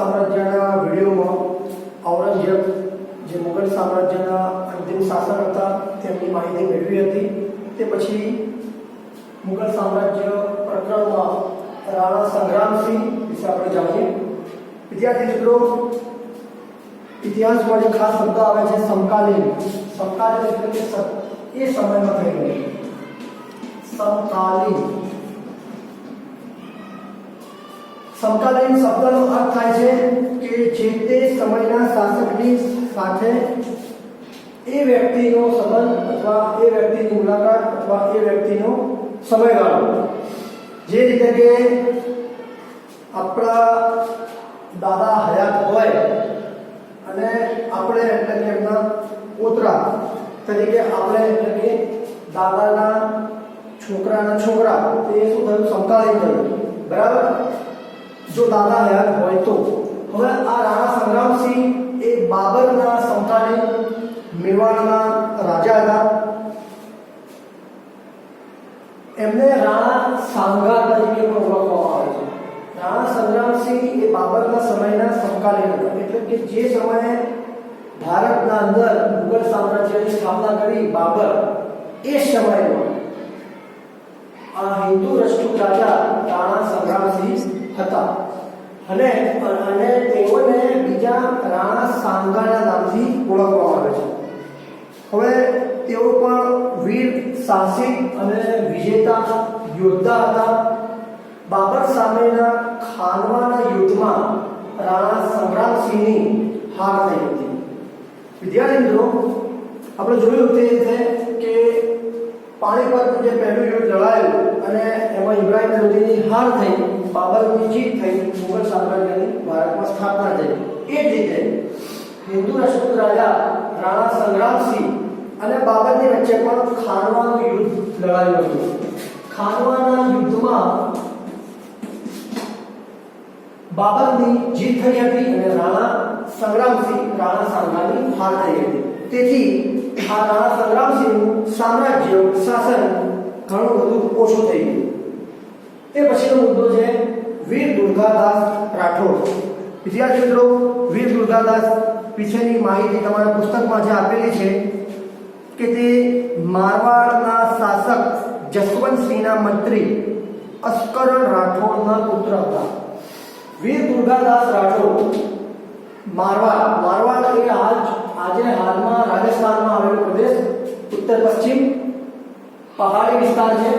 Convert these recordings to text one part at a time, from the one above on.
સામ્રાજ્યના વિડીયોમાં ઔરંગઝેબ જે મુગલ સામ્રાજ્યના અંતિમ શાસક હતા તેમની માહિતી મેળવી હતી। તે પછી મુગલ સામ્રાજ્ય પ્રકરણમાં રાણા સંગ્રામસિંહ વિશે આપણે જાણીએ। વિદ્યાર્થી મિત્રો, ઇતિહાસમાં જે ખાસ શબ્દ આવે છે સમકાલીન। સમકાલીન એટલે કે એ સમયમાં થઈ ગયું સમકાલીન। સમકાલીન શબ્દનો અર્થ થાય છે કે જે તે સમયના શાસકની સાથે એ વ્યક્તિનો સંબંધ અથવા એ વ્યક્તિની મુલાકાત અથવા એ વ્યક્તિનો સમયગાળો। જે રીતે કે આપણા દાદા હયાત હોય અને આપણે એટલે કે એમના પોતરા તરીકે આપણે એટલે કે દાદાના છોકરાના છોકરા, તે શું થયું? સમકાલીન થયું, બરાબર? જો દાદા હયાત હોય તો હવે આ રાણા સંગ્રામસિંહ એ બાબરના સમકાલીન મેવાડના રાજા હતા। એમને રાણા સાંગા તરીકે પણ ઓળખવામાં આવે છે। રાણા સંગ્રામસિંહ એ બાબરના સમયના સમકાલીન હતા, એટલે કે જે સમયે ભારતના અંદર મુગલ સામ્રાજ્યની સ્થાપના કરી બાબર, એ સમયમાં આ હિન્દુ રાષ્ટ્ર રાજા રાણા સંગ્રામસિંહ હતા અને તેઓને બીજા રાણા સાંગાના નામથી ઓળખવામાં આવે છે। હવે તેઓ પણ વીર, સાહસિક અને વિજેતા યોદ્ધા હતા। બાબર સામેના ખાનવાના યુદ્ધમાં રાણા સંગ્રામસિંહની હાર થઈ હતી। વિદ્યાર્થી મિત્રો, આપણે જોયું તે રીતે કે પાણીપતનું જે પહેલું યુદ્ધ લડાયું અને એમાં ઇબ્રાહિમ લોધીની હાર થઈ, બાબરની જીત થઈ, મુગલ સામ્રાજ્યની ભારતમાં સ્થાપના થઈ। એ જ રીતે હિન્દુ રાષ્ટ્ર રાજા રાણા સંગ્રામસિંહ અને બાબરની વચ્ચે પણ ખાનવાનું યુદ્ધ લડાયું હતું। ખાનવાના યુદ્ધમાં બાબરની જીત થઈ હતી અને રાણા સાંગાની હાર થઈ હતી। તેથી આ રાણા સંગ્રામસિંહનું સામ્રાજ્ય શાસન ઘણું બધું ઓછું થઈ ગયું। તે પછીનો મુદ્દો છે વીર દુર્ગાદાસ રાઠોડ। વિદ્યાર્થી મિત્રો, વીર દુર્ગાદાસ વિશેની માહિતી તમારા પુસ્તકમાં જે આપેલી છે કે તે મારવાડના શાસક જસવંતસિંહના મંત્રી અસ્કરણ રાઠોડના પુત્ર હતા। વીર દુર્ગાદાસ રાઠોડ મારવાડ એ આજે હાલમાં રાજસ્થાનમાં આવેલો પ્રદેશ, ઉત્તર પશ્ચિમ પહાડી વિસ્તાર છે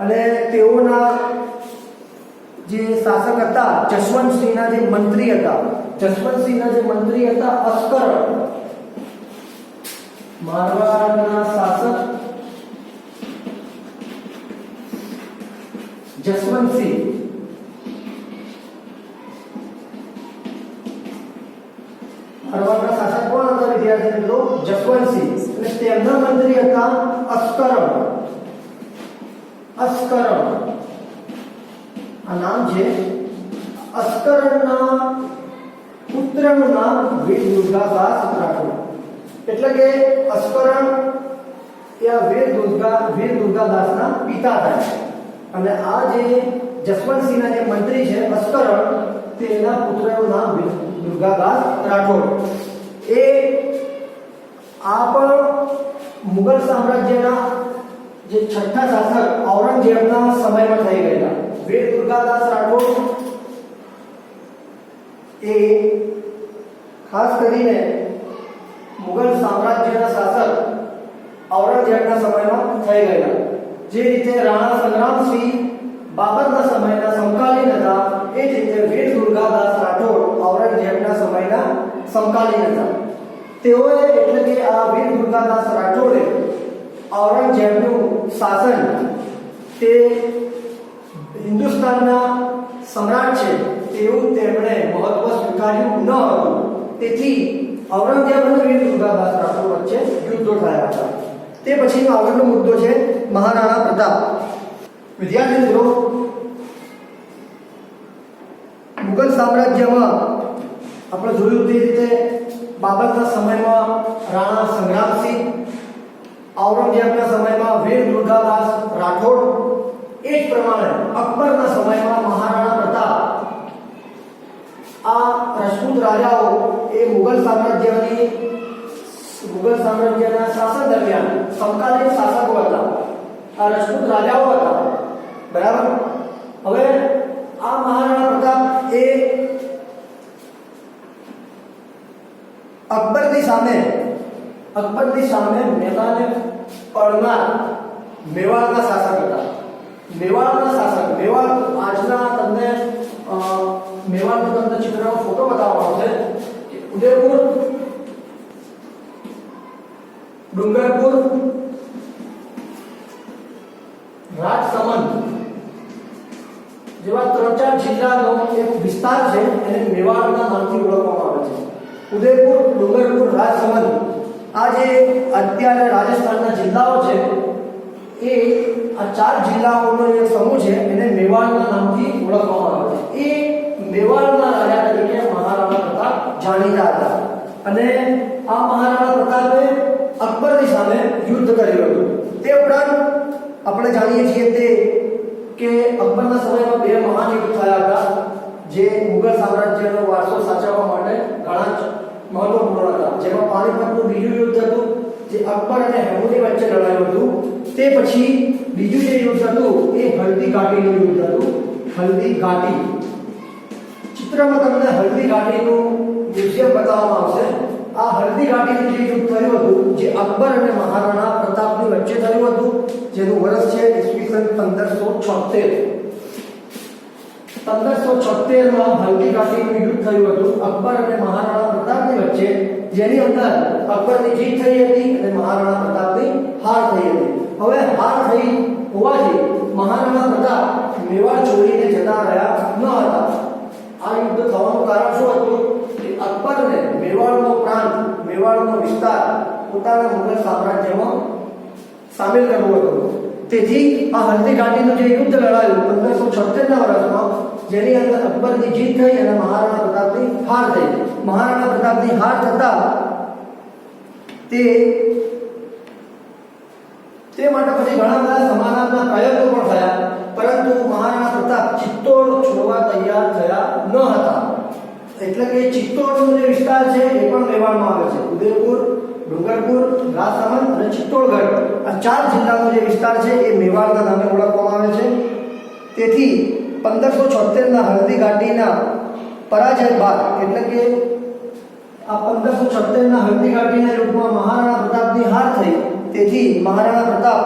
અને તેઓના જે શાસક હતા જસવંતસિંહના જે મંત્રી હતા અસ્કરણ, મારવાડના શાસક જસવંતસિંહ મારવાડના શાસક કોણ હતા? વિદ્યાર્થી મિત્રો, જસવંતસિંહ, અને તેમના મંત્રી હતા અસ્કરણ। આ નામ છે। અસ્કરણના પુત્રનું નામ વીર દુર્ગાદાસ રાઠોડ, એટલે કે અસ્કરણ એ વીર દુર્ગાદાસના પિતા થાય અને આ જે જસવંતસિંહના જે મંત્રી છે અસ્કરણ, તેના પુત્રનું નામ વીર દુર્ગાદાસ રાઠોડ। એ આ પણ મુગલ સામ્રાજ્યના જે છઠ્ઠા શાસક ઔરંગઝેબના સમયમાં થઈ ગયેલા। વીર દુર્ગાદાસ રાઠોડ એ ખાસ કરીને મુગલ સામ્રાજ્યના શાસક ઔરંગઝેબના સમયમાં થઈ ગયેલા। જે રીતે રાણા સંગ્રામસિંહ બાબરના સમયના સમકાલીન હતા, એ જ રીતે વીર દુર્ગાદાસ રાઠોડ ઔરંગઝેબના સમયના સમકાલીન હતા। તેઓએ એટલે કે આ વીર દુર્ગાદાસ રાઠોડે ઔરંગઝેબનું શાસન, તે હિન્દુસ્તાનના સમ્રાટ છે તેવું તેમણે મહત્વ સ્વીકાર્યું ન હતું। તેથી ઔરંગઝેબ અને વીર દુર્ગાદાસ રાઠોડ વચ્ચે યુદ્ધો થયા હતા। તે પછીનો આગળનો મુદ્દો છે મહારાણા પ્રતાપ। વિદ્યાર્થી મિત્રો, મુગલ સામ્રાજ્યમાં આપણે જોયું તે રીતે બાબરના સમયમાં રાણા સંગ્રામસિંહ, ઔરંગઝેબના સમયમાં વીર દુર્ગાદાસ રાઠોડ, એ જ પ્રમાણે અકબરના સમયમાં મહારાણા પ્રતાપ આ મુગલ સામ્રાજ્યના શાસન દરમિયાન સમકાલીન શાસકો હતા, આ રાજપૂત રાજાઓ હતા, બરાબર। હવે આ મહારાણા પ્રતાપ એ અકબરની સામે મેદાને પડનાર મેવાડના શાસક હતા। મેવાડ આજના તમને મેવાડનો તમને ચિત્રનો ફોટો બતાવવાનો છે કે ઉદયપુર, ડુંગરપુર, રાજસમંદ જેવા 3-4 જિલ્લાનો એક વિસ્તાર છે એને મેવાડના નામથી ઓળખવામાં આવે છે। ઉદયપુર, ડુંગરપુર, રાજસમંદ આ જે અત્યારે રાજસ્થાનના જિલ્લાઓ છે એ આ 4 જિલ્લાઓનો એક સમૂહ છે એને મેવાડના નામથી ઓળખવામાં આવે છે। એ મેવાડના રાજા તરીકે મહારાણા પ્રતાપ જાણીતા હતા અને આ મહારાણા પ્રતાપે અકબરની સામે યુદ્ધ કર્યું હતું। તે ઉપરાંત આપણે જાણીએ છીએ તે કે અકબરના સમયમાં 2 મહાન યુદ્ધ થયા હતા જે મુગલ સામ્રાજ્યનો વારસો સાચવવા માટે ઘણા જ મહત્વપૂર્ણ હતા, જેમાં પાણીપતનું બીજું યુદ્ધ હતું જે અકબર અને હેમુની વચ્ચે લડાયું હતું। તે પછી બીજું જે યુદ્ધ હતું એ હલ્દી ઘાટીનું યુદ્ધ હતું। હલ્દી ઘાટી ચિત્રમાં તમને હલ્દી ઘાટીનું મ્યુઝિયમ બતાવવામાં આવશે। આ હલ્દી ઘાટીનું જે યુદ્ધ થયું હતું જે અકબર અને મહારાણા પ્રતાપની વચ્ચે થયું હતું, જેનું વર્ષ છે ઈસવીસન 1576। 1576 માં હલ્દી ઘાટીનું યુદ્ધ થયું હતું અકબર અને મહારાણા પ્રતાપની વચ્ચે, જેની અંદર અકબરની જીત થઈ હતી અને મહારાણા પ્રતાપની હાર થઈ હતી। હવે હાર થઈ હોવાથી મહારાણા પ્રતાપ મેવાડ છોડીને જતા રહ્યા ન હતા। આ યુદ્ધ થવાનું કારણ શું હતું કે અકબરને મેવાડનો પ્રાંત, મેવાડનો વિસ્તાર પોતાના મુગલ સામ્રાજ્યમાં સામેલ કરવો હતો। તેથી આ હલ્દી ઘાટીનું જે યુદ્ધ લડાયું 1576ના વર્ષમાં, જેની અંદર અકબરની જીત થઈ અને મહારાણા પ્રતાપની હાર થઈ। મહારાણા પ્રતાપની હાર થતા તે માટે પછી ઘણા બધા સમાધાનના પ્રયત્નો પણ થયા, પરંતુ મહારાણા પ્રતાપ ચિત્તોડ છોડવા તૈયાર થયા ન હતા। એટલે કે ચિત્તોડનો જે વિસ્તાર છે એ પણ મેવાડમાં આવે છે। ઉદયપુર, ડુંગરપુર, રાજસમંદ અને ચિત્તોડગઢ આ 4 જિલ્લાનો જે વિસ્તાર છે એ મેવાડના નામે ઓળખવામાં આવે છે। તેથી 1576ના હલ્દી ઘાટીના પરાજય બાદ, એટલે કે આ 1576ના હલ્દી ઘાટીના યુદ્ધમાં મહારાણા પ્રતાપની હાર થઈ, તેથી મહારાણા પ્રતાપ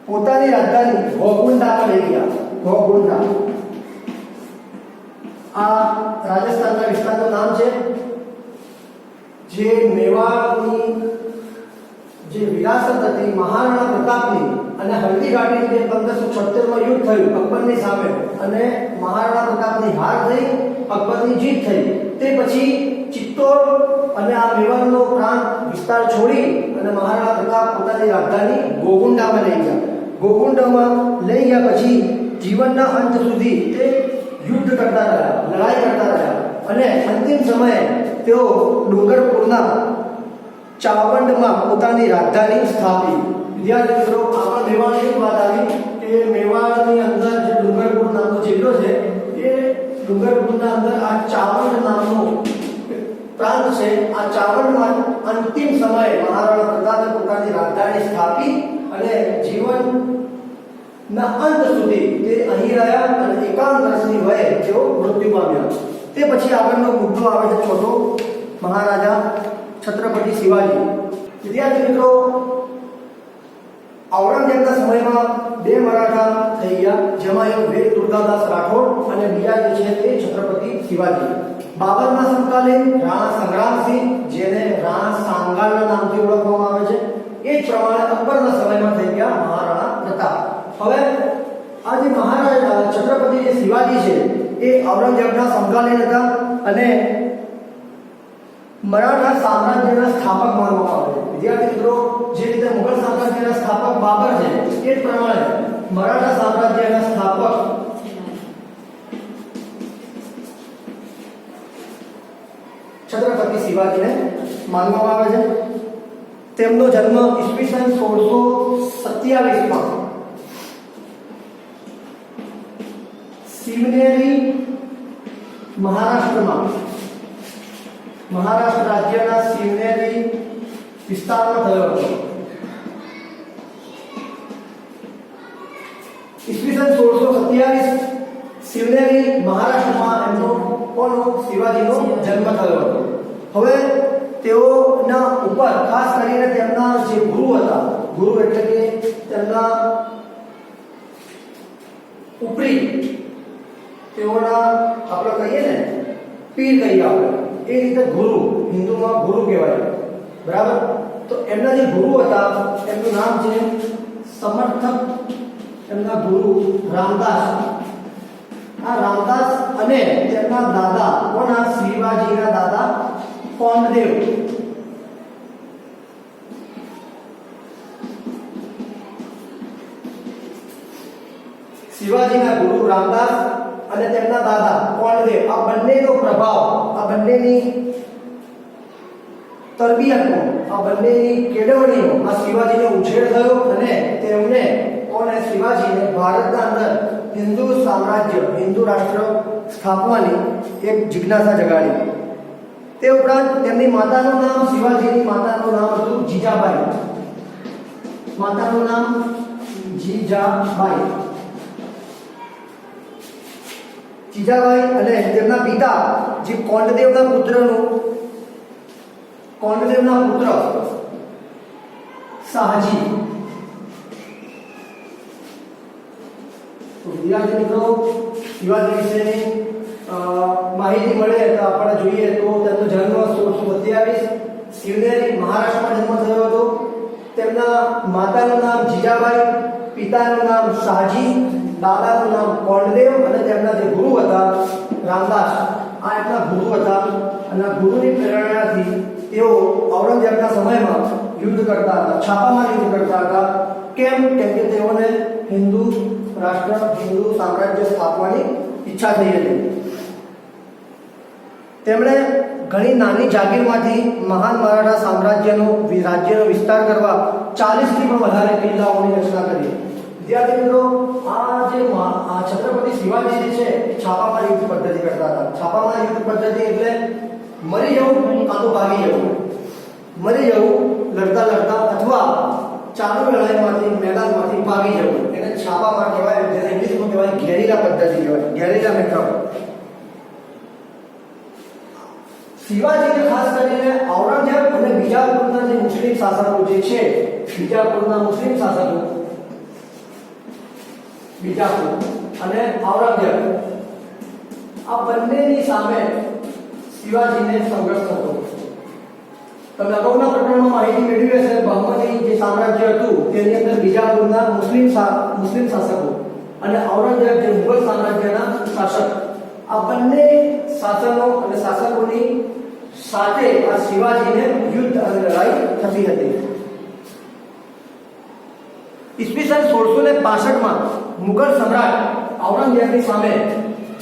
પોતાની રાજધાની ગોગુંડામાં લઈ ગયા। ગોગુંડા આ રાજસ્થાનના વિસ્તારનું નામ છે, જે મેવાડની જે વિરાસત હતી મહારાણા પ્રતાપની અને હલ્દી ઘાટીનું જે 1576માં યુદ્ધ થયું અકબરની સામે અને મહારાણા પ્રતાપની હાર થઈ, અકબરની જીત થઈ, તે પછી ચિત્તોડ અને આ મેવાડનો પ્રાંત વિસ્તાર છોડી અને મહારાણા પ્રતાપ પોતાની રાજધાની ગોગુંડામાં લઈ ગયા। ગોગુંડામાં લઈ ગયા પછી જીવનના અંત સુધી તે યુદ્ધ કરતા રહ્યા, લડાઈ કરતા રહ્યા અને અંતિમ સમયે તેઓ ડુંગરપુરના ચાવંડમાં પોતાની રાજધાની સ્થાપી। વિદ્યાર્થી મિત્રો, આપણા મેવાડની વાત આવી કે મેવાડની અંદર જે ડુંગરપુર નામનો જિલ્લો છે એ ડુંગરપુરના અંદર આ ચાવંડ નામનો પ્રાંત છે। આ ચાવંડમાં અંતિમ સમયે મહારાણા પ્રતાપે પોતાની રાજધાની સ્થાપી અને જીવનના અંત સુધી તે અહીં રહ્યા અને 51 વર્ષની વયે તેઓ મૃત્યુ પામ્યા। તે પછી આગળનો મુદ્દો આવે છે ચોથો, મહારાજા છત્રપતિ શિવાજી। વિદ્યાર્થી મિત્રો, ઔરંગઝેબના સમયમાં 2 મરાઠા થઈ ગયા, જેમાં એક વીર દુર્ગાદાસ રાઠોડ અને બીજા જે છે તે છત્રપતિ શિવાજી। બાબરના સમકાલીન રાણા સંગ્રામસિંહ, જેને રાણા સાંગાના નામથી ઓળખવામાં આવે છે, એ જ પ્રમાણે અકબરના સમયમાં થઈ ગયા મહારાણા પ્રતાપ। હવે આ જે મહારાજા છત્રપતિ જે શિવાજી છે એ ઔરંગઝેબના સમકાલીન હતા અને મરાઠા સામ્રાજ્યના સ્થાપક માનવામાં આવે છે। વિદ્યાર્થી મિત્રો, જે રીતે મુગલ સામ્રાજ્યના સ્થાપક બાબર છે એ જ પ્રમાણે મરાઠા સામ્રાજ્યના સ્થાપક છત્રપતિ શિવાજીને માનવામાં આવે છે। તેમનો જન્મ ઈસવીસન 1627માં શિવનેરી, મહારાષ્ટ્રમાં મહારાષ્ટ્ર રાજ્યના શિવનેરી વિસ્તારમાં થયો હતો. ઈસવીસન 1627 શિવનેરી મહારાષ્ટ્રમાં એમનો કોનો શિવાજીનો જન્મ થયો હતો. હવે તેઓના ઉપર ખાસ કરીને તેમના જે ગુરુ હતા, ગુરુ એટલે કે તેમના ઉપરી, તેઓના આપણે કહીએ ને પીર કહીએ આપણે, એ રીતે ગુરુ, હિન્દુમાં ગુરુ કહેવાય, બરાબર. તો એમના જે ગુરુ હતા એમનું નામ છે સમર્થક, એમના ગુરુ રામદાસ. આ રામદાસ અને તેમના દાદા કોના, શિવાજીના દાદા કોંડદેવ. શિવાજીના ગુરુ રામદાસ અને તેમના દાદા કોંડદેવ, આ બંનેનો પ્રભાવ, આ બંનેની તરબિયતનો, આ બંનેની કેળવણીનો આ શિવાજીને ઉછેર થયો અને તેમને કોને, શિવાજીને ભારતના અંદર હિન્દુ સામ્રાજ્ય, હિન્દુ રાષ્ટ્ર સ્થાપવાની એક જિજ્ઞાસા જગાડી. તે ઉપરાંત તેમની માતાનું નામ, શિવાજીની માતાનું નામ હતું જીજાબાઈ. માતાનું નામ જીજાબાઈ. જીજાબાઈ અને તેમના પિતા જે કોંડદેવના પુત્ર શાહજી. તો વિદ્યાર્થી મિત્રો, શિવાજી વિશેની માહિતી મળે તો આપણે જોઈએ તો તેમનો જન્મ 1627 શિવનેરી મહારાષ્ટ્રમાં જન્મ થયો હતો. તેમના માતાનું નામ જીજાબાઈ, પિતાનું નામ શાહજી, દાદાનું નામ કોંડદેવ અને તેમના જે ગુરુ હતા રામદાસ, આ એમના ગુરુ હતા. અને ગુરુની પ્રેરણાથી તેઓ ઔરંગઝેબના સમયમાં યુદ્ધ કરતા હતા, છાપામાં યુદ્ધ કરતા હતા. કેમ? કેમ કે તેઓને હિન્દુ રાષ્ટ્ર, હિન્દુ સામ્રાજ્ય સ્થાપવાની ઈચ્છા થઈ હતી. તેમણે ઘણી નાની જાગીરમાંથી મહાન મરાઠા સામ્રાજ્યનો વિસ્તાર કરવા 40થી પણ વધારે કિલ્લાઓની રચના કરી. વિદ્યાર્થી મિત્રો, આ જે છત્રપતિ શિવાજી જે છે એ છાપામાર યુદ્ધ પદ્ધતિ કરતા હતા. છાપામાર યુદ્ધ પદ્ધતિ એટલે મરી જવું કાં તો ભાગી જવું. મરી જવું લડતા લડતા, અથવા ચાલુ લડાઈમાંથી, મેદાનમાંથી ભાગી જવું, એને છાપામાર કહેવાય. જેને ઇંગ્લિશમાં કહેવાય ગેરીલા પદ્ધતિ કહેવાય, ગેરીલા મેથડ. શિવાજીને ખાસ કરીને ઔરંગઝેબ અને બીજાપુરના જે મુસ્લિમ શાસકો જે છે, બીજાપુરના મુસ્લિમ શાસકો, બીજાપુર અને ઔરંગઝેબ, આ બંનેની સામે શિવાજીને સંઘર્ષ થતો. તમે અગાઉના પ્રકરણમાં માહિતી મેળવી હશે. બહમની જે સામ્રાજ્ય હતું તેની અંદર બીજાપુરના મુસ્લિમ શાસકો અને ઔરંગઝેબ જે મુગલ સામ્રાજ્યના શાસક, આ બંને શાસનો અને શાસકોની સાથે આ શિવાજીને યુદ્ધ અને લડાઈ થતી હતી. ઈસવીસન 1665માં મુગલ સમ્રાટ ઔરંગઝેબની સામે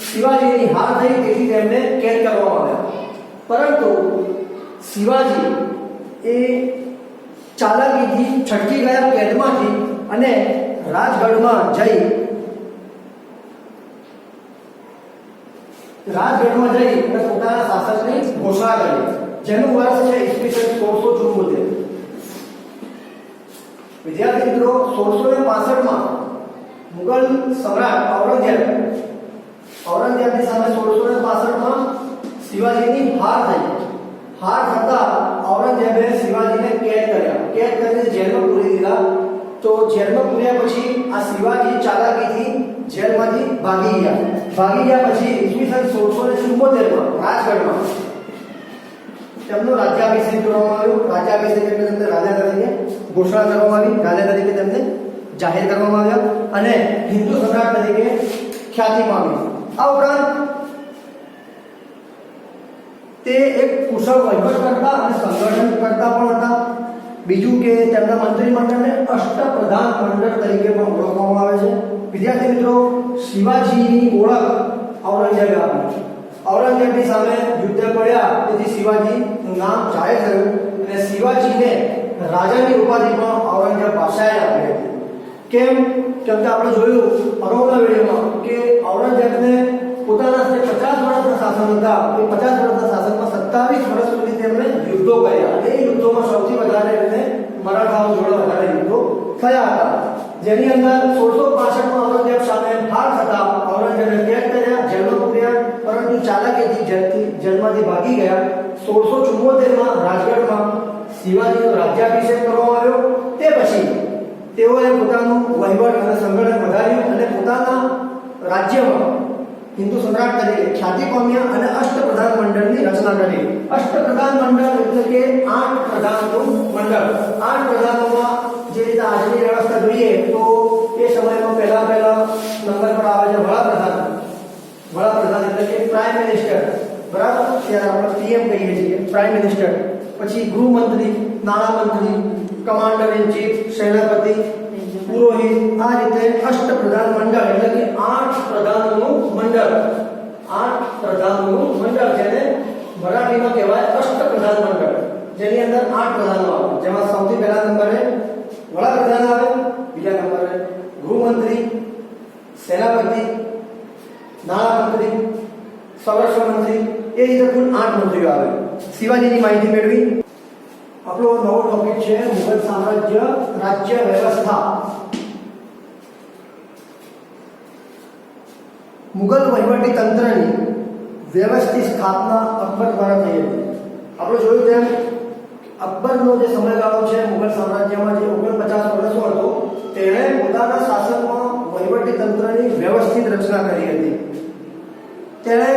શિવાજીની હાર થઈ, તેથી તેમને કેદ કરવામાં આવ્યા. પરંતુ શિવાજી એ ચાલાકીથી છટકી ગયા કેદમાંથી અને રાજગઢમાં જઈ અને પોતાના શાસનની ઘોષણા કરી, જેનું વર્ષ છે ઈસવીસન 1674. વિદ્યાર્થી મિત્રો, 1665માં મુગલ સમ્રાટ ઔરંગઝેબની સામે 1665માં શિવાજીની હાર થઈ. હાર થતા ઔરંગઝેબે શિવાજીને કેદ કરીને જેલમાં પૂરી દીધા. તો જેલમાં પૂર્યા પછી આ શિવાજી ચાલાકીથી જેલમાંથી ભાગી ગયા પછી ઈસવીસન 1674માં રાજગઢમાં તેમનો રાજ્યાભિષેક કરવામાં આવ્યો. રાજ્યાભિષેક એટલે તેમને રાજા તરીકે ઘોષણા કરવામાં આવી, રાજા તરીકે તેમને જાહેર કરવામાં આવ્યા અને હિન્દુ સમ્રાટ તરીકે ખ્યાતિ પામ્યા. આ ઉપરાંત તે એક કુશળ વહીવટકર્તા અને સંગઠનકર્તા પણ હતા. બીજું કે તેમના મંત્રીમંડળને અષ્ટપ્રધાન મંડળ તરીકે પણ ઓળખવામાં આવે છે. વિદ્યાર્થી મિત્રો, શિવાજીની ઓળખ ઔરંગઝેબે આપી. ઔરંગઝેબની સામે યુદ્ધ પડ્યા, તેથી શિવાજીનું નામ જાહેર થયું અને શિવાજીને રાજાની ઉપાધિ પણ ઔરંગઝેબ બાદશાહે આપી હતી. કેમ? કેમ કે આપણે જોયું અગાઉના વિડીયોમાં કે ઔરંગઝેબને પોતાના 50 વર્ષના શાસન હતા એ 50 વર્ષના શાસનમાં 27 વર્ષ સુધી તેમણે યુદ્ધો કર્યા અને એ યુદ્ધોમાં સૌથી વધારે એમને મરાઠાઓ જોડે વધારે યુદ્ધો થયા હતા, જેની અંદર 1665માં ઔરંગઝેબ સામે હાર થતા ઔરંગઝેબે કેદ કર્યા, જેલમાં પૂર્યા, પરંતુ ચાલાકીથી જેલમાંથી ભાગી ગયા. 1674માં રાજગઢમાં શિવાજીનો રાજ્યાભિષેક કરવામાં આવ્યો. તે પછી તેઓએ પોતાનું વહીવટ અને સંગઠન વધાર્યું અને પોતાના રાજ્યમાં હિન્દુ સમ્રાટ તરીકે ખ્યાતિ પામ્યા અને અષ્ટપ્રધાન મંડળની રચના કરી. અષ્ટપ્રધાન મંડળ એટલે કે 8 પ્રધાનનું મંડળ. 8 પ્રધાનોમાં જે રીતે આજની વ્યવસ્થા જોઈએ તો એ સમયમાં પહેલા નંબર પર આવે છે વડાપ્રધાન. વડાપ્રધાન એટલે કે પ્રાઇમ મિનિસ્ટર, બરાબર? ત્યારે આપણે પીએમ કહીએ છીએ, પ્રાઇમ મિનિસ્ટર. પછી ગૃહમંત્રી, નાણામંત્રી, કમાન્ડર ઇન ચીફ, સેનાપતિ, પુરોહિત. આ રીતે અષ્ટપ્રધાન મંડળ એટલે કે 8 પ્રધાનોનું મંડળ. 8 પ્રધાનોનું મંડળ જેને મરાઠીમાં કહેવાય અષ્ટપ્રધાન મંડળ, જેની અંદર 8 પ્રધાનો આવે, જેમાં સૌથી પહેલા નંબરે વડાપ્રધાન આવે, બીજા નંબરે ગૃહમંત્રી, સેનાપતિ, નાણામંત્રી, સંરક્ષણ મંત્રી, એ રીતે કુલ 8 મંત્રીઓ આવે. શિવાજીની માહિતી મેળવી. આપણો નવો ટોપિક છે મુઘલ સામ્રાજ્ય રાજ્ય વ્યવસ્થા. મુઘલ વહીવટી તંત્રની વ્યવસ્થિત સ્થાપના અકબર દ્વારા થઈ હતી. આપણે જોયું તેમ અકબરનો જે સમયગાળો છે મુઘલ સામ્રાજ્યમાં જે 49 વર્ષનો હતો, તેણે પોતાના શાસનમાં વહીવટી તંત્રની વ્યવસ્થિત રચના કરી હતી. તેણે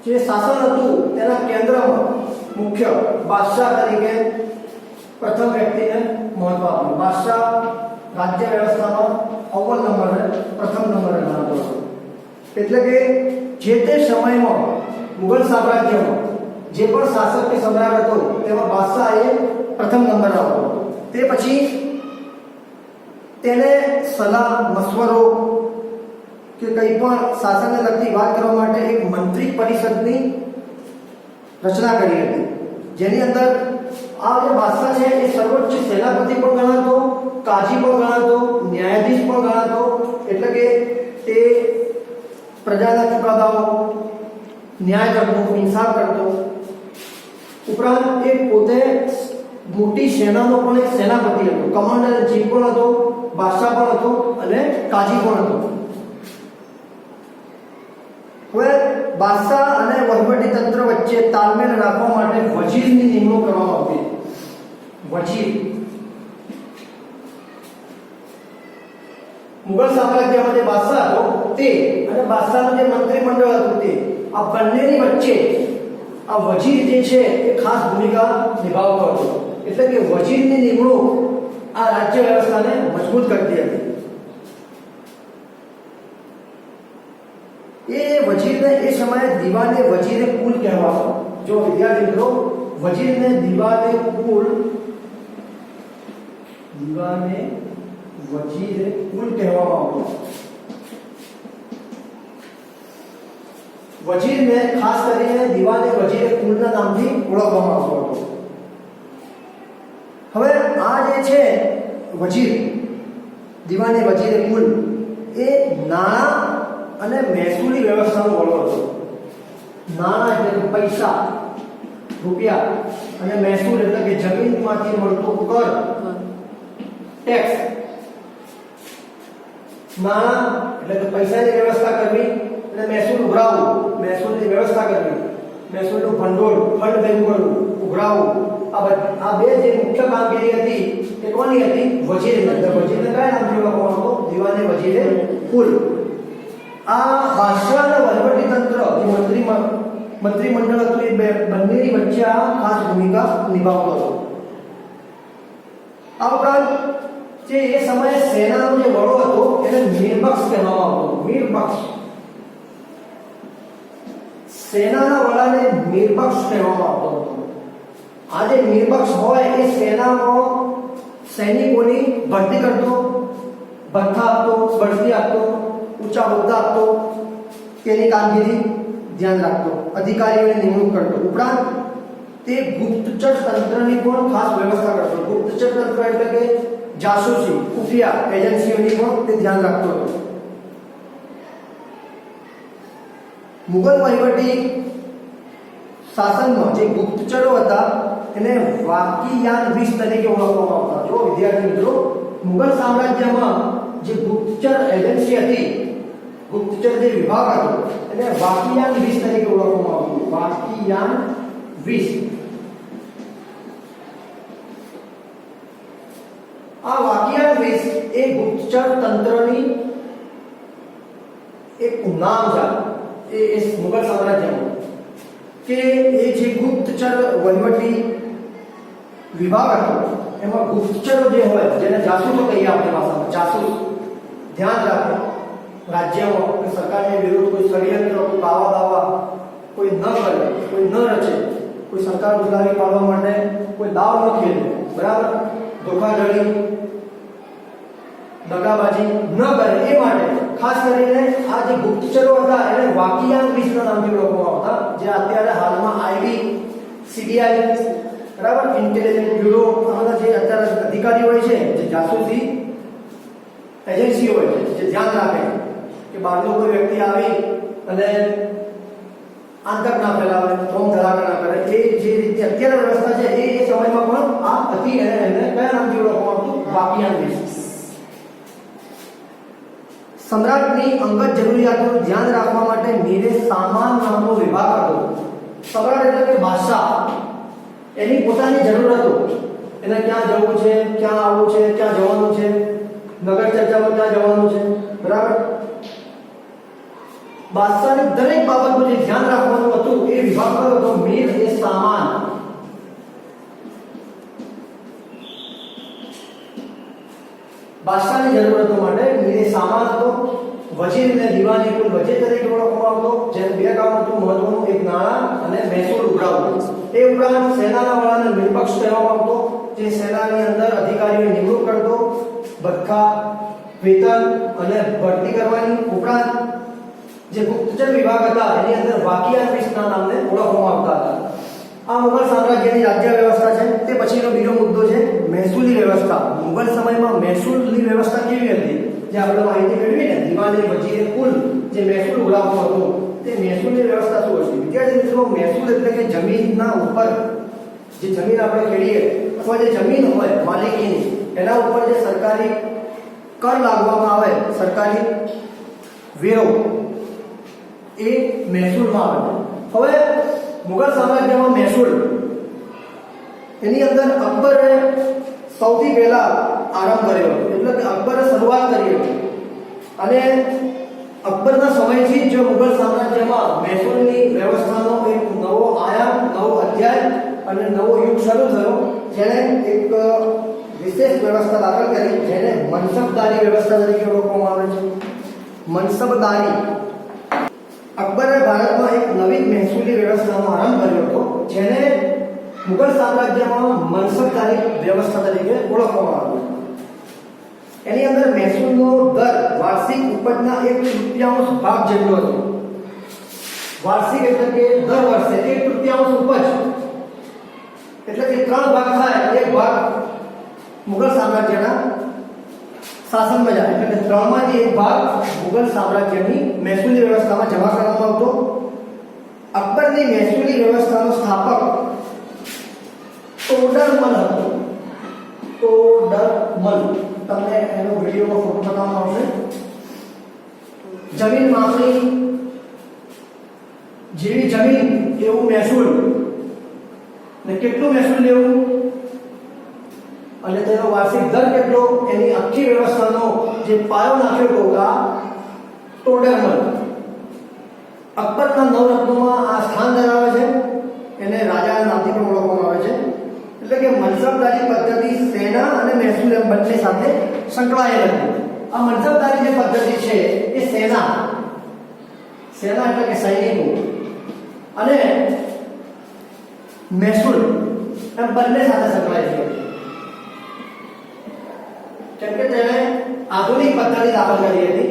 જે શાસન હતું તેના કેન્દ્રમાં મુખ્ય બાદશાહ તરીકે પ્રથમ વ્યક્તિને મહત્વ આપ્યું. બાદશાહ રાજ્ય વ્યવસ્થામાં અવ્વલ નંબરે, પ્રથમ નંબરે ગણાતો હતો. એટલે કે જે તે સમયમાં મુઘલ સામ્રાજ્યમાં જે પણ શાસક કે સમ્રાટ હતો તેમાં બાદશાહ એ પ્રથમ નંબર આવતો હતો. તે પછી તેને સલાહ, મશવરો કે કંઈ પણ શાસનને લગતી વાત કરવા માટે એક મંત્રી પરિષદની રચના કરી હતી, જેની અંદર આ જે બાદશાહ છે એ સર્વોચ્ચ સેનાપતિ પણ ગણાતો, કાજી પણ ગણાતો, ન્યાયાધીશ પણ ગણાતો. એટલે કે તે પ્રજાના ચુકાદાઓ ન્યાય કરતો, ઇન્સાફ કરતો. ઉપરાંત એ પોતે મોટી સેનાનો પણ એક સેનાપતિ હતો, કમાન્ડર ઇન ચીફ પણ હતો, બાદશાહ પણ હતો અને કાજી પણ હતો. હવે બાદશાહ અને વહીવટી તંત્ર વચ્ચે તાલમેલ રાખવા માટે વજીરની નિમણૂક કરવામાં આવતી. વજીર મુઘલ સામ્રાજ્યમાં જે બાદશાહ હતો તે અને બાદશાહનું જે મંત્રીમંડળ હતું તે, આ બંનેની વચ્ચે આ વજીર જે છે એ ખાસ ભૂમિકા નિભાવતો હતો. એટલે કે વજીરની નિમણૂક આ રાજ્ય વ્યવસ્થાને મજબૂત કરતી હતી. એ વજીરને એ સમયે દીવાને વજીરે કુલ કહેવામાં. જો વિદ્યાર્થી મિત્રો, વજીરને દીવાને કુલ કહેવામાં આવતું. વજીરને ખાસ કરીને દીવાને વજીરે કુલના નામથી ઓળખવામાં આવતો હતો. હવે આ જે છે વજીર, દીવાને વજીરે કુલ, એ નાણાં અને મહેસૂલી વ્યવસ્થાનો વડો હતો. નાણાં એટલે કે પૈસા, રૂપિયા, અને મહેસૂલ એટલે કે જમીનમાંથી મળતો કર, ટેક્સ. નાણાં એટલે કે પૈસાની વ્યવસ્થા કરવી અને મહેસૂલ ઉઘરાવવું, મહેસૂલની વ્યવસ્થા કરવી, મહેસૂલનું ભંડોળ, ફંડ ભેગું કરવું, ઉઘરાવવું. આ બે જે મુખ્ય કામગીરી હતી એ કોની હતી? વજીરની. વજીરને કયા નામથી ઓળખવામાં આવતો? દીવાને વજીરે કુલ. આ બાદશાહના વહીવટી તંત્ર જે મંત્રીમંડળ હતું એ બંનેની વચ્ચે આ ખાસ ભૂમિકા નિભાવતો હતો. આ ઉપરાંત જે એ સમયે સેનાનો જે વડો હતો એને મીરબક્ષ કહેવામાં આવતો. મીરબક્ષ, સેનાના વડાને મીરબક્ષ કહેવામાં આવતો હતો. આ જે મીરબક્ષ હોય એ સેનામાં સૈનિકોની ભરતી કરતો, ભથ્થા આપતો, બઢતી આપતો, ઊંચા હોદ્દા આપતો, તેની કામગીરી ધ્યાન રાખતો, અધિકારીઓની નિમણૂક કરતો. ઉપરાંત તે ગુપ્તચર તંત્રની પણ ખાસ વ્યવસ્થા કરતો. ગુપ્તચર તંત્ર એટલે કે જાસૂસી, ખુફિયા એજન્સીઓની પણ તે ધ્યાન રાખતો હતો. મુગલ વહીવટી શાસનમાં જે ગુપ્તચરો હતા એને વાકિયાન 20 તરીકે ઓળખવામાં આવતા. જો વિદ્યાર્થી મિત્રો, મુગલ સામ્રાજ્યમાં જે ગુપ્તચર એજન્સી હતી, ગુપ્તચર જે વિભાગ હતો, એને વાકિયાન 20 તરીકે ઓળખવામાં આવતું. વાકિયાન 20. આ વાકિયાન 20 એ ગુપ્તચર તંત્રની એક નામ છે એ મુગલ સામ્રાજ્યમાં, કે એ જે ગુપ્તચર વહીવટી વિભાગ હતો એમાં ગુપ્તચરો જે હોય, જેને જાસૂસો કહીએ આપણી ભાષામાં, જાસૂસ. ધ્યાન રાખો, રાજ્યમાં કે સરકારની વિરુદ્ધ કોઈ ષડયંત્ર, કોઈ કાવા દાવા કોઈ ન કરે, કોઈ ન રચે, કોઈ સરકાર ઉતારી પાડવા માટે કોઈ દાવ ન ખેલે, બરાબર, ધોખાધડી, દગાબાજી ન કરે, એ માટે ખાસ કરીને આ જે ગુપ્તચરો હતા એને વાકિયાન 20 ના નામથી ઓળખવામાં આવતા. જે અત્યારે હાલમાં આઈબી, સીબીઆઈ, બરાબર, ઇન્ટેલિજન્સ બ્યુરો, આ બધા જે અત્યારે અધિકારીઓ હોય છે, જે જાસૂસી એજન્સીઓ હોય છે, જે ધ્યાન રાખે કે બહારનો કોઈ વ્યક્તિ આવી અને આતંક ના ફેલાવે, બોમ્બ ધડાકા ના કરે, એ જે રીતે અત્યારે વ્યવસ્થા છે એ સમયમાં પણ આ હતી. એને કયા નામથી ઓળખવામાં આવતું? વાકિયાન 20. સમ્રાટની અંગત જરૂરિયાતોનું ધ્યાન રાખવા માટે મેરે સામાન નામનો વિભાગ હતો. સમ્રાટ એટલે કે બાદશાહ, એની પોતાની જરૂરતો, એને ક્યાં જવું છે, ક્યાં આવવું છે, ક્યાં જવાનું છે, નગર ચર્ચામાં ક્યાં જવાનું છે, બરાબર, બાદશાહની દરેક બાબતનું જે ધ્યાન રાખવાનું હતું એ વિભાગ કયો હતો? મેર એ સામાન. બાદશાહની જરૂરતો માટે મેરે સામાન હતો. વજીર અને દિવાની કુલ વજીર તરીકે ઓળખવામાં આવતો, જેમ બે કામ હતું મહત્વનું, એક નાણાં અને મહેસૂલ ઉઘરાવવું. એ ઉપરાંત સેનાના વડાને નિરપક્ષ કહેવામાં આવતો, જે સેનાની અંદર અધિકારીઓ નિમણૂક કરતો, ભથ્થા, વેતન અને ભરતી કરવાની. ઉપરાંત જે ગુપ્તચર વિભાગ હતા એની અંદર વાકિયાન 20 ના નામને ઓળખવામાં આવતા હતા. આ મુગલ સામ્રાજ્યની રાજ્ય વ્યવસ્થા છે. તે પછીનો બીજો મુદ્દો છે મહેસૂલી વ્યવસ્થા. મુગલ સમયમાં મહેસૂલની વ્યવસ્થા કેવી હતી? જે આપણે માહિતી મેળવી ને, દિવાની, વજીર, કુલ જે મહેસૂલ ઉઘરાવતો હતો, તે મહેસૂલની વ્યવસ્થા શું હતી? વિદ્યાર્થી મિત્રો, મહેસૂલ એટલે કે જમીનના ઉપર જે જમીન આપણે ખેડીએ અથવા જે જમીન હોય માલિકીની, એના ઉપર જે સરકારી કર લાગવામાં આવે, સરકારી વેરો, એ મહેસૂલમાં આવે. હવે મુગલ સામ્રાજ્યમાં મહેસૂલ, એની અંદર અકબરે સૌથી પહેલા આરંભ કર્યો, એટલે કે અકબરે શરૂઆત કરી હતી. અને અકબરના સમયથી જ મુગલ સામ્રાજ્યમાં મહેસૂલની વ્યવસ્થાનો એક નવો આયામ, નવો અધ્યાય અને નવો યુગ શરૂ થયો, જેને એક વિશેષ વ્યવસ્થા દાખલ કરી, જેને મનસબદારી વ્યવસ્થા તરીકે ઓળખવામાં આવે છે. મનસબદારી. અકબરે ભારતમાં એક નવી મહેસૂલી વ્યવસ્થાનો આરંભ કર્યો હતો, જેને મુગલ સામ્રાજ્યમાં મનસબદારી વ્યવસ્થા તરીકે ઓળખવામાં આવ્યું. એની અંદર મહેસૂલનો દર વાર્ષિક ઉપજના 1/3 ભાગ જેટલો હતો. વાર્ષિક એટલે કે દર વર્ષે 1/3 ઉપજ, એટલે કે 3 ભાગ થાય, એક ભાગ મુગલ સામ્રાજ્યના શાસનમાં જાય, એટલે 3માંથી 1 ભાગ મુગલ સામ્રાજ્યની મહેસૂલી વ્યવસ્થામાં જમા કરવામાં આવતો. અકબરની મહેસૂલી વ્યવસ્થાનો સ્થાપક ટોડરમલ હતો. ટોડરમલ, તમને એનો વિડીયોમાં ફોટો બતાવવામાં આવશે. જમીન માપણી જેવી જમીન એવું મહેસૂલ, ને કેટલું મહેસૂલ લેવું અને તેનો વાર્ષિક દર કેટલો, એની આખી વ્યવસ્થાનો જે પાયો નાખ્યો હતો આ ટોડરમલ. અકબરના નવરત્નોમાં આ સ્થાન ધરાવે છે. એને રાજાના નામથી પણ ઓળખવામાં આવે છે. એટલે કે મનસબદારી પદ્ધતિ સેના અને મહેસૂલ એમ બંને સાથે સંકળાયેલ હતી. આ મનસબદારી જે પદ્ધતિ છે એ સેના એટલે કે સૈનિકો અને મહેસૂલ એમ બંને સાથે સંકળાયેલી હતી. કેમ કે તેણે આધુનિક પદ્ધતિ દાખલ કરી હતી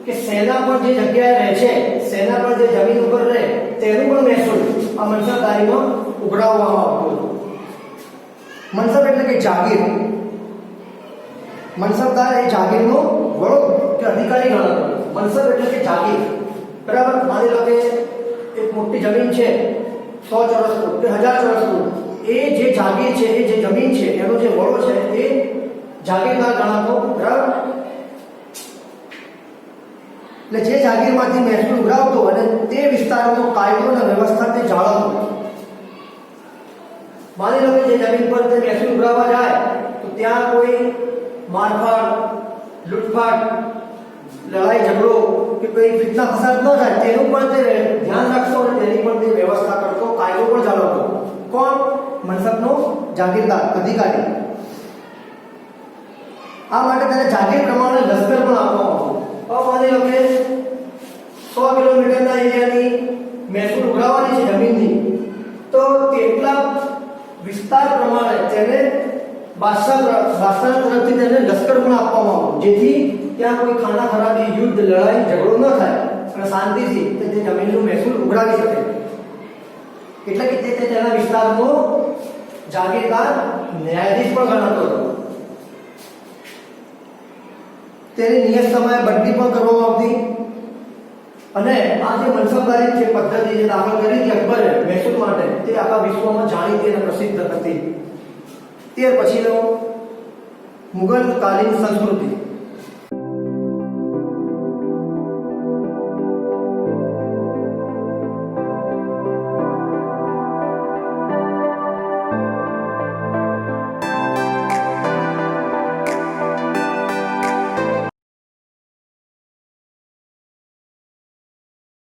કે સેના પર જે જગ્યાએ રહે છે, સેના પર જે જમીન ઉપર રહે, તેનું પણ મહેસૂલ આ મનસબદારીમાં ઉઘરાવવામાં આવતું હતું. મનસબ એટલે કે જાગીર. મનસબદાર એ જાગીરનો વડો કે અધિકારી ગણાતો. મનસબ એટલે કે જાગીર. બરાબર. માની લો કે એક મોટી જમીન છે 100 ચોરસ ફૂટ કે 1000 ચોરસ ફૂટ, એ જે જાગીર છે, એ જે જમીન છે, એનો જે વડો છે એ જાગીરદાર ગણાતો. બરાબર. એટલે જે જાગીરમાંથી મહેસૂલ ઉઘરાવતો અને તે વિસ્તારનો કાયદો અને વ્યવસ્થા તે જાળવતો. માની લો કે જે જમીન પર તે મહેસૂલ ઉઘરાવવા જાય તો ત્યાં કોઈ મારફાટ, લૂંટફાટ, લડાઈ ઝઘડો કે કોઈ ફિતના ફસાદ ન થાય તેનું પણ તે ધ્યાન રાખતો અને તેની પણ તે વ્યવસ્થા કરતો, કાયદો પણ જાળવતો. કોણ? મનસબનો જાગીરદાર અધિકારી. આ માટે તેને જાગીર પ્રમાણે લશ્કર પણ આપવામાં આવતું. માની લો કે 100 કિલોમીટરના એરિયાની મહેસૂલ ઉઘરાવવાની છે જમીનની, તો તેટલા વિસ્તાર પ્રમાણે તેને બાદશાહ તરફથી તેને લશ્કર પણ આપવામાં આવતું, જેથી ત્યાં કોઈ ખાના ખરાબી, યુદ્ધ, લડાઈ ઝઘડો ન થાય અને શાંતિથી તે જમીનનું મહેસૂલ ઉઘરાવી શકે. એટલે કે તે તેના વિસ્તારનો જાગીરદાર ન્યાયાધીશ પણ ગણાતો હતો. તેની નિયત સમયે બદલી પણ કરવામાં આવતી. અને આ જે મનસબદારી જે પદ્ધતિ જે દાખલ કરી હતી અકબરે મહેસૂલ માટે, તે આખા વિશ્વમાં જાણીતી અને પ્રસિદ્ધ હતી. ત્યાર પછીનો મુગલ કાલીન સંસ્કૃતિ.